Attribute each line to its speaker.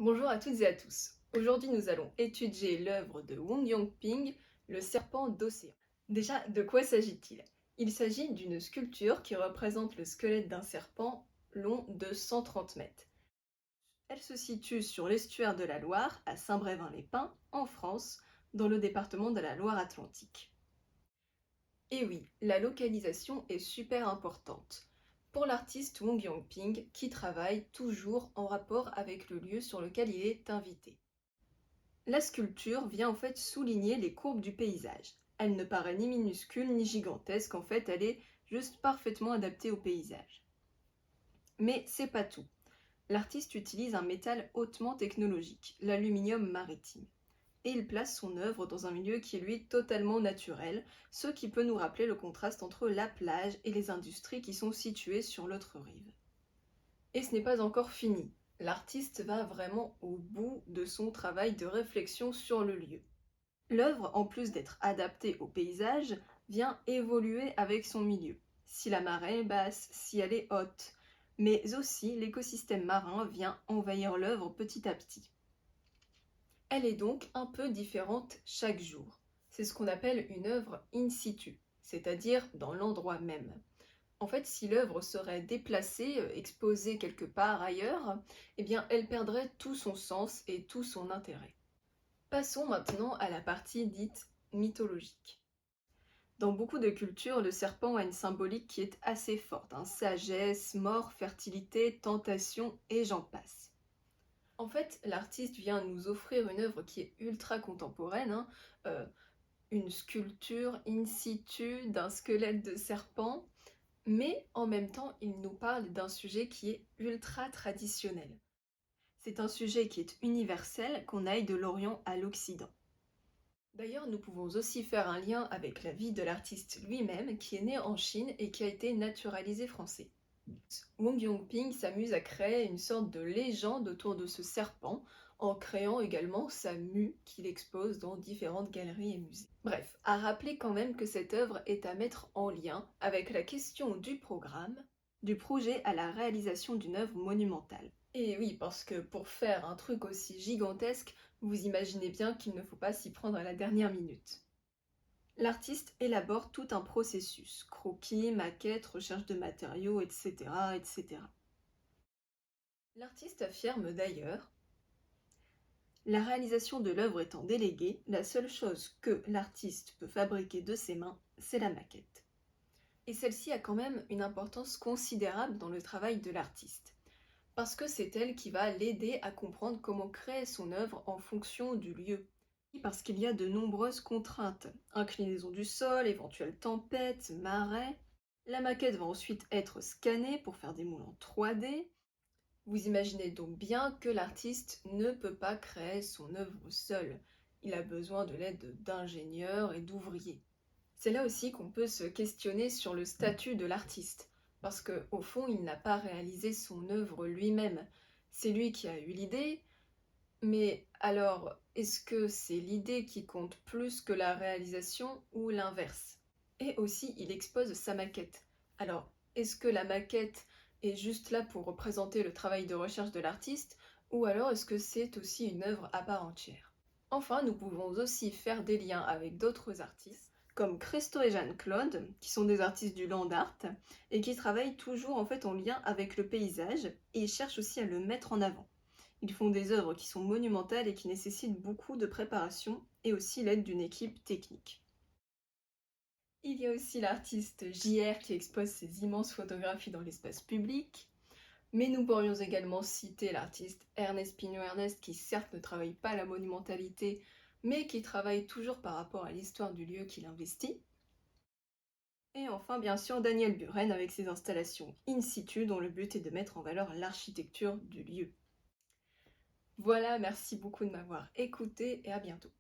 Speaker 1: Bonjour à toutes et à tous. Aujourd'hui, nous allons étudier l'œuvre de Wong Yongping, Le serpent d'océan. Déjà, de quoi s'agit-il? Il s'agit d'une sculpture qui représente le squelette d'un serpent long de 130 mètres. Elle se situe sur l'estuaire de la Loire, à Saint-Brévin-les-Pins, en France, dans le département de la Loire-Atlantique. Et oui, la localisation est super importante pour l'artiste Wong Yongping qui travaille toujours en rapport avec le lieu sur lequel il est invité. La sculpture vient en fait souligner les courbes du paysage. Elle ne paraît ni minuscule ni gigantesque, en fait elle est juste parfaitement adaptée au paysage. Mais c'est pas tout. L'artiste utilise un métal hautement technologique, l'aluminium maritime. Et il place son œuvre dans un milieu qui est lui totalement naturel, ce qui peut nous rappeler le contraste entre la plage et les industries qui sont situées sur l'autre rive. Et ce n'est pas encore fini. L'artiste va vraiment au bout de son travail de réflexion sur le lieu. L'œuvre, en plus d'être adaptée au paysage, vient évoluer avec son milieu. Si la marée est basse, si elle est haute, mais aussi l'écosystème marin vient envahir l'œuvre petit à petit. Elle est donc un peu différente chaque jour. C'est ce qu'on appelle une œuvre in situ, c'est-à-dire dans l'endroit même. En fait, si l'œuvre serait déplacée, exposée quelque part ailleurs, eh bien, elle perdrait tout son sens et tout son intérêt. Passons maintenant à la partie dite mythologique. Dans beaucoup de cultures, le serpent a une symbolique qui est assez forte, hein. Sagesse, mort, fertilité, tentation et j'en passe. En fait, l'artiste vient nous offrir une œuvre qui est ultra contemporaine, hein, une sculpture in situ d'un squelette de serpent, mais en même temps, il nous parle d'un sujet qui est ultra traditionnel. C'est un sujet qui est universel, qu'on aille de l'Orient à l'Occident. D'ailleurs, nous pouvons aussi faire un lien avec la vie de l'artiste lui-même, qui est né en Chine et qui a été naturalisé français. Wong Yongping s'amuse à créer une sorte de légende autour de ce serpent, en créant également sa mue qu'il expose dans différentes galeries et musées. Bref, à rappeler quand même que cette œuvre est à mettre en lien avec la question du programme, du projet à la réalisation d'une œuvre monumentale. Et oui, parce que pour faire un truc aussi gigantesque, vous imaginez bien qu'il ne faut pas s'y prendre à la dernière minute. L'artiste élabore tout un processus, croquis, maquettes, recherche de matériaux, etc., etc. L'artiste affirme d'ailleurs: la réalisation de l'œuvre étant déléguée, la seule chose que l'artiste peut fabriquer de ses mains, c'est la maquette. Et celle-ci a quand même une importance considérable dans le travail de l'artiste, parce que c'est elle qui va l'aider à comprendre comment créer son œuvre en fonction du lieu. Parce qu'il y a de nombreuses contraintes, inclinaison du sol, éventuelle tempête, marée. La maquette va ensuite être scannée pour faire des moules en 3D. Vous imaginez donc bien que l'artiste ne peut pas créer son œuvre seul. Il a besoin de l'aide d'ingénieurs et d'ouvriers. C'est là aussi qu'on peut se questionner sur le statut de l'artiste, parce qu'au fond, il n'a pas réalisé son œuvre lui-même. C'est lui qui a eu l'idée, mais alors, est-ce que c'est l'idée qui compte plus que la réalisation ou l'inverse? Et aussi, il expose sa maquette. Alors, est-ce que la maquette est juste là pour représenter le travail de recherche de l'artiste, ou alors est-ce que c'est aussi une œuvre à part entière? Enfin, nous pouvons aussi faire des liens avec d'autres artistes, comme Christo et Jeanne-Claude, qui sont des artistes du land art, et qui travaillent toujours en fait en lien avec le paysage, et ils cherchent aussi à le mettre en avant. Ils font des œuvres qui sont monumentales et qui nécessitent beaucoup de préparation et aussi l'aide d'une équipe technique. Il y a aussi l'artiste JR qui expose ses immenses photographies dans l'espace public, mais nous pourrions également citer l'artiste Ernest Pigno-Ernest qui certes ne travaille pas la monumentalité, mais qui travaille toujours par rapport à l'histoire du lieu qu'il investit. Et enfin, bien sûr, Daniel Buren avec ses installations in situ dont le but est de mettre en valeur l'architecture du lieu. Voilà, merci beaucoup de m'avoir écouté et à bientôt.